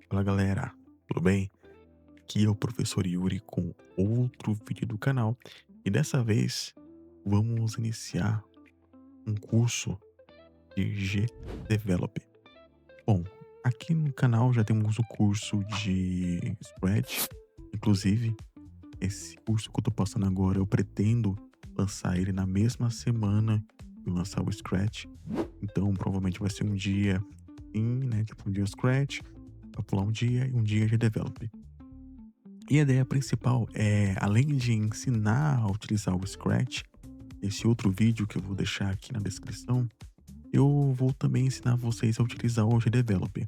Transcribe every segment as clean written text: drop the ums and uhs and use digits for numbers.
Fala galera, tudo bem? Aqui é o professor Yuri com outro vídeo do canal e dessa vez vamos iniciar um curso de GDevelop. Bom, aqui no canal já temos o curso de Scratch, inclusive esse curso que eu tô passando agora eu pretendo lançar ele na mesma semana que eu lançar o Scratch, então provavelmente vai ser um dia né, tipo um dia Scratch, vai pular um dia e um dia GDevelop. E a ideia principal é, além de ensinar a utilizar o Scratch, esse outro vídeo que eu vou deixar aqui na descrição, eu vou também ensinar vocês a utilizar o GDevelop.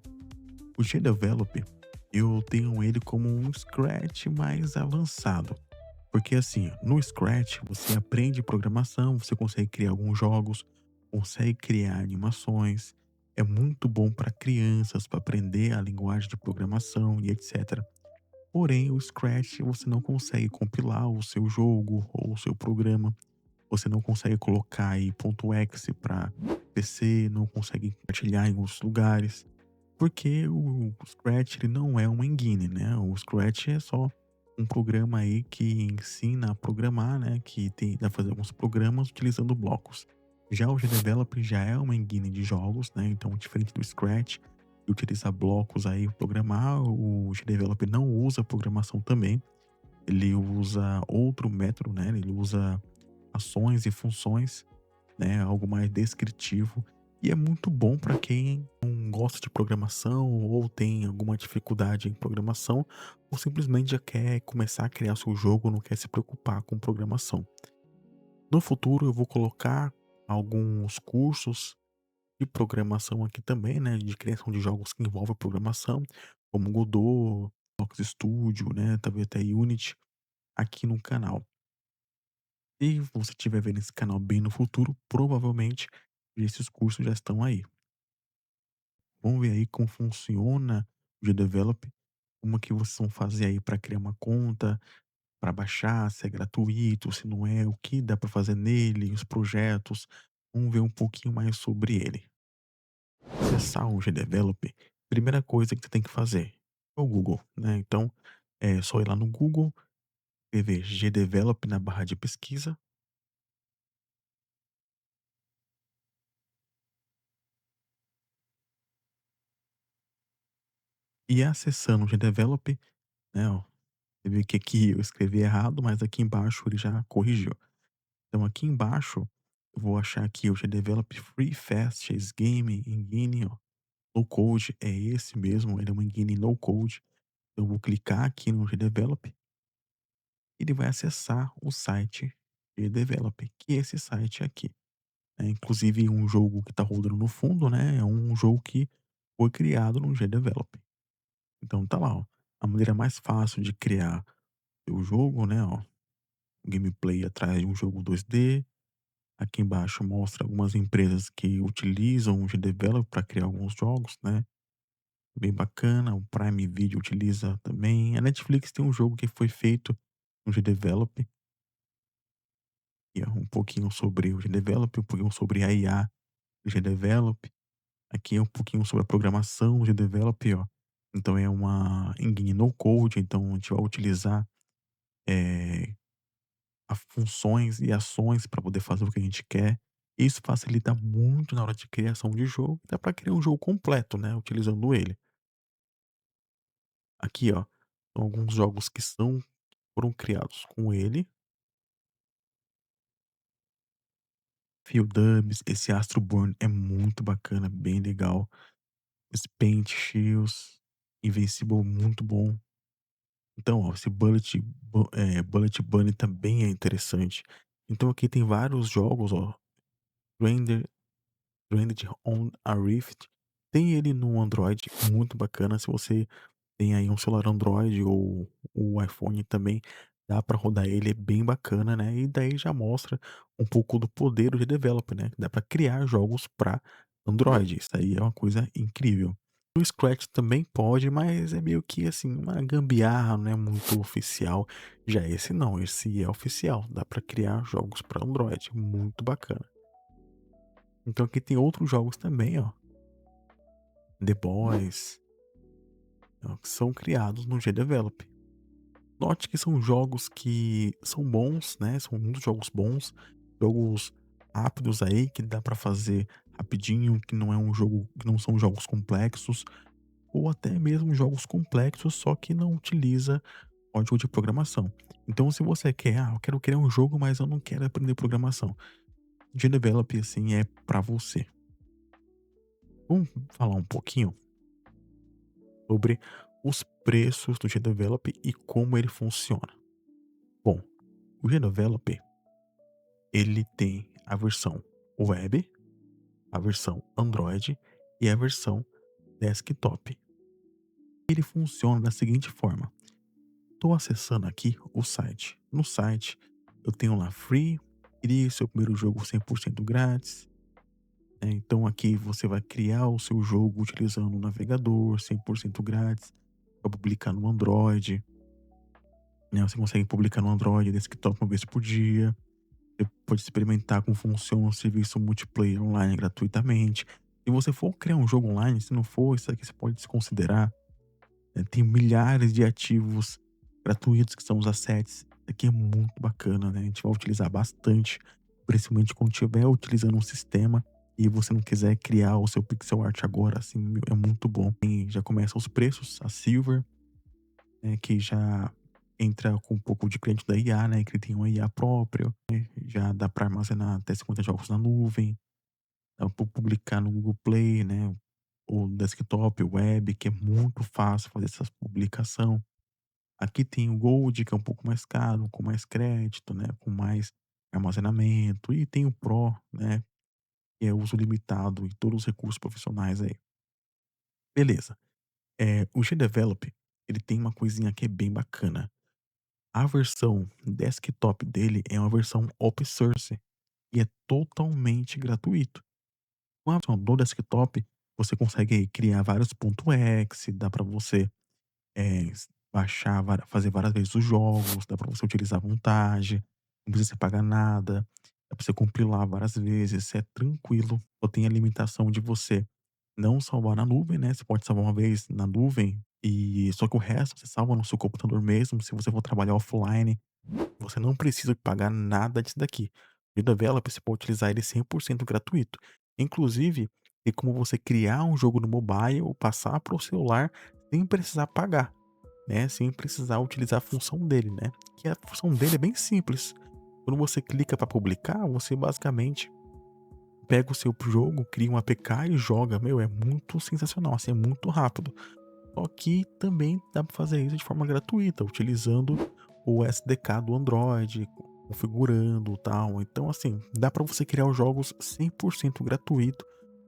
O GDevelop, eu tenho ele como um Scratch mais avançado. Porque assim, no Scratch você aprende programação, você consegue criar alguns jogos, consegue criar animações. É muito bom para crianças, para aprender a linguagem de programação e etc. Porém, o Scratch você não consegue compilar o seu jogo ou o seu programa. Você não consegue colocar aí .exe para PC, não consegue compartilhar em outros lugares. Porque o Scratch ele não é uma engine, né? O Scratch é só um programa aí que ensina a programar, né? Que tem, dá pra fazer alguns programas utilizando blocos. Já o GDevelop já é uma engine de jogos, né? Então, diferente do Scratch, que utiliza blocos aí para programar, o GDevelop não usa programação também. Ele usa outro método, né? Ele usa ações e funções, né? Algo mais descritivo. E é muito bom para quem não gosta de programação ou tem alguma dificuldade em programação ou simplesmente já quer começar a criar seu jogo, não quer se preocupar com programação. No futuro eu vou colocar alguns cursos de programação aqui também, né, de criação de jogos que envolvem programação, como Godot, Fox Studio, né, talvez até Unity, aqui no canal. Se você estiver vendo esse canal bem no futuro, provavelmente esses cursos já estão aí. Vamos ver aí como funciona o GDevelop, como que vocês vão fazer aí para criar uma conta, para baixar, se é gratuito, se não é, o que dá para fazer nele, os projetos. Vamos ver um pouquinho mais sobre ele. Acessar o GDevelop, primeira coisa que você tem que fazer é o Google, né? Então, é só ir lá no Google, escrever GDevelop na barra de pesquisa e acessando o GDevelop, né? Ó, você vê que aqui eu escrevi errado, mas aqui embaixo ele já corrigiu. Então aqui embaixo, eu vou achar aqui o GDevelop Free Fastest Game Engine, ó, no code, é esse mesmo, ele é uma engine no code. Eu vou clicar aqui no GDevelop, ele vai acessar o site GDevelop, que é esse site aqui. Inclusive um jogo que está rodando no fundo, né, é um jogo que foi criado no GDevelop. Então tá lá, ó, a maneira mais fácil de criar o jogo, né, ó, gameplay atrás de um jogo 2D. Aqui embaixo mostra algumas empresas que utilizam o GDevelop para criar alguns jogos, né? Bem bacana. O Prime Video utiliza também. A Netflix tem um jogo que foi feito no GDevelop, e é um pouquinho sobre o GDevelop, um pouquinho sobre a IA do GDevelop. Aqui é um pouquinho sobre a programação do GDevelop, ó. Então é uma engine no code, então a gente vai utilizar eh, funções e ações para poder fazer o que a gente quer. Isso facilita muito na hora de criação de jogo, dá para criar um jogo completo, né, utilizando ele. Aqui, ó, são alguns jogos que foram criados com ele. Field Dubs, esse Astro Born é muito bacana, bem legal. Esse Paint Shields, Invincible, muito bom. Então, ó, esse Bullet Bunny também é interessante. Então aqui tem vários jogos, ó, Render Branded on a Rift. Tem ele no Android, muito bacana. Se você tem aí um celular Android ou o iPhone também, dá para rodar ele, é bem bacana, né? E daí já mostra um pouco do poder de developer, né? Dá para criar jogos para Android. Isso aí é uma coisa incrível. O Scratch também pode, mas é meio que assim, uma gambiarra, não é muito oficial. Já esse não, esse é oficial. Dá para criar jogos para Android, muito bacana. Então aqui tem outros jogos também, ó. The Boys, que são criados no GDevelop. Note que são jogos que são bons, né, são muitos jogos bons, jogos rápidos aí que dá pra fazer rapidinho, que não é um jogo que não são jogos complexos, ou até mesmo jogos complexos, só que não utiliza código de programação. Então se você quer: "Ah, eu quero criar um jogo, mas eu não quero aprender programação", GDevelop, assim, é pra você. Vamos falar um pouquinho sobre os preços do GDevelop e como ele funciona. Bom, o GDevelop, ele tem a versão web, a versão Android e a versão desktop. Ele funciona da seguinte forma: estou acessando aqui o site. No site eu tenho lá free, crie seu primeiro jogo 100% grátis, né? Então aqui você vai criar o seu jogo utilizando o navegador 100% grátis, para publicar no Android, né? Você consegue publicar no Android desktop uma vez por dia. Você pode experimentar como funciona o serviço multiplayer online gratuitamente. Se você for criar um jogo online, se não for, isso aqui você pode desconsiderar. Tem milhares de ativos gratuitos que são os assets. Isso aqui é muito bacana, né? A gente vai utilizar bastante, principalmente quando estiver utilizando um sistema e você não quiser criar o seu pixel art agora, assim, é muito bom. E já começam os preços, a Silver, né, que já entra com um pouco de crédito da IA, né, que ele tem uma IA própria, né, já dá para armazenar até 50 jogos na nuvem, dá pra publicar no Google Play, né, o desktop, o web, que é muito fácil fazer essa publicação. Aqui tem o Gold, que é um pouco mais caro, com mais crédito, né, com mais armazenamento, e tem o Pro, né, que é uso limitado e todos os recursos profissionais aí. Beleza. O GDevelop, ele tem uma coisinha que é bem bacana. A versão desktop dele é uma versão open source e é totalmente gratuito. Com a versão do desktop, você consegue aí criar vários .exe, dá para você, baixar, fazer várias vezes os jogos, dá para você utilizar à vontade, não precisa você pagar nada, dá para você compilar várias vezes, é tranquilo. Só tem a limitação de você não salvar na nuvem, né? Você pode salvar uma vez na nuvem e só que o resto você salva no seu computador mesmo, se você for trabalhar offline. Você não precisa pagar nada disso daqui. O Develop você pode utilizar ele 100% gratuito. Inclusive, tem como você criar um jogo no mobile, passar para o celular sem precisar pagar, né? Sem precisar utilizar a função dele, né? Que a função dele é bem simples. Quando você clica para publicar, você basicamente pega o seu jogo, cria um APK e joga. Meu, é muito sensacional, assim, é muito rápido. Só que também dá para fazer isso de forma gratuita, utilizando o SDK do Android, configurando tal. Então, assim, dá para você criar os jogos 100% gratuito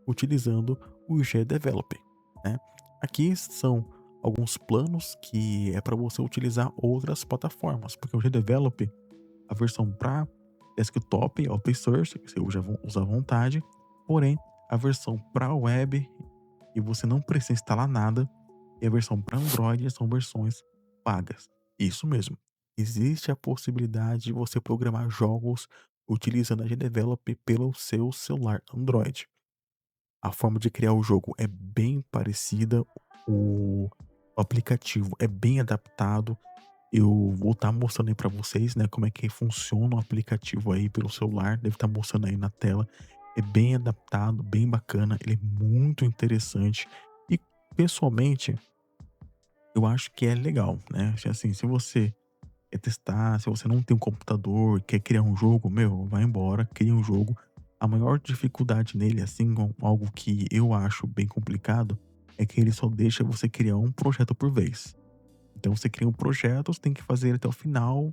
utilizando o GDevelop, né? Aqui são alguns planos que é para você utilizar outras plataformas, porque o GDevelop, a versão para desktop é open source, que você usa à vontade, porém a versão para web e você não precisa instalar nada, e a versão para Android são versões pagas. Isso mesmo. Existe a possibilidade de você programar jogos utilizando a GDevelop pelo seu celular Android. A forma de criar o jogo é bem parecida, o aplicativo é bem adaptado. Eu vou estar mostrando aí para vocês, né, como é que funciona o aplicativo aí pelo celular, deve estar mostrando aí na tela. É bem adaptado, bem bacana, ele é muito interessante e pessoalmente eu acho que é legal, né? Assim, se você quer testar, se você não tem um computador, quer criar um jogo, meu, vai embora, cria um jogo. A maior dificuldade nele, assim, algo que eu acho bem complicado, é que ele só deixa você criar um projeto por vez. Então você cria um projeto, você tem que fazer ele até o final.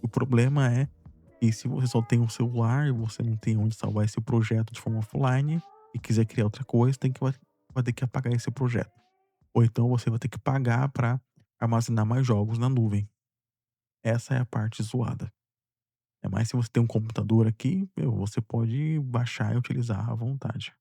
O problema é que se você só tem um celular e você não tem onde salvar esse projeto de forma offline e quiser criar outra coisa, vai ter que apagar esse projeto. Ou então você vai ter que pagar para armazenar mais jogos na nuvem. Essa é a parte zoada. É mais se você tem um computador aqui, meu, você pode baixar e utilizar à vontade.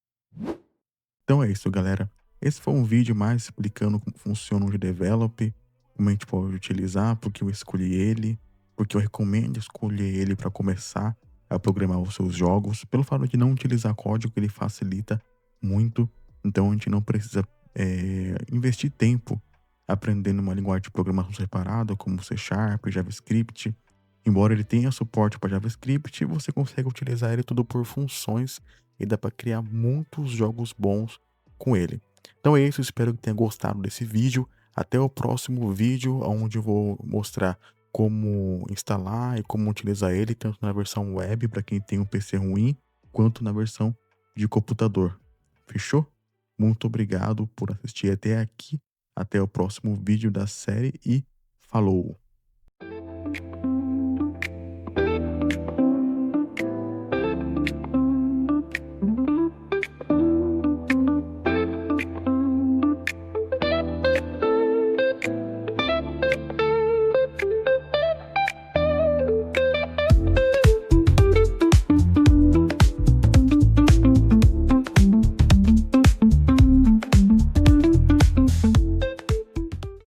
Então é isso, galera. Esse foi um vídeo mais explicando como funciona o GDevelop, como a gente pode utilizar, porque eu escolhi ele, porque eu recomendo escolher ele para começar a programar os seus jogos. Pelo fato de não utilizar código, ele facilita muito. Então a gente não precisa investir tempo aprendendo uma linguagem de programação separada, como C Sharp, JavaScript. Embora ele tenha suporte para JavaScript, você consegue utilizar ele tudo por funções e dá para criar muitos jogos bons com ele. Então é isso, espero que tenha gostado desse vídeo. Até o próximo vídeo, onde eu vou mostrar como instalar e como utilizar ele, tanto na versão web para quem tem um PC ruim, quanto na versão de computador. Fechou? Muito obrigado por assistir até aqui. Até o próximo vídeo da série e falou!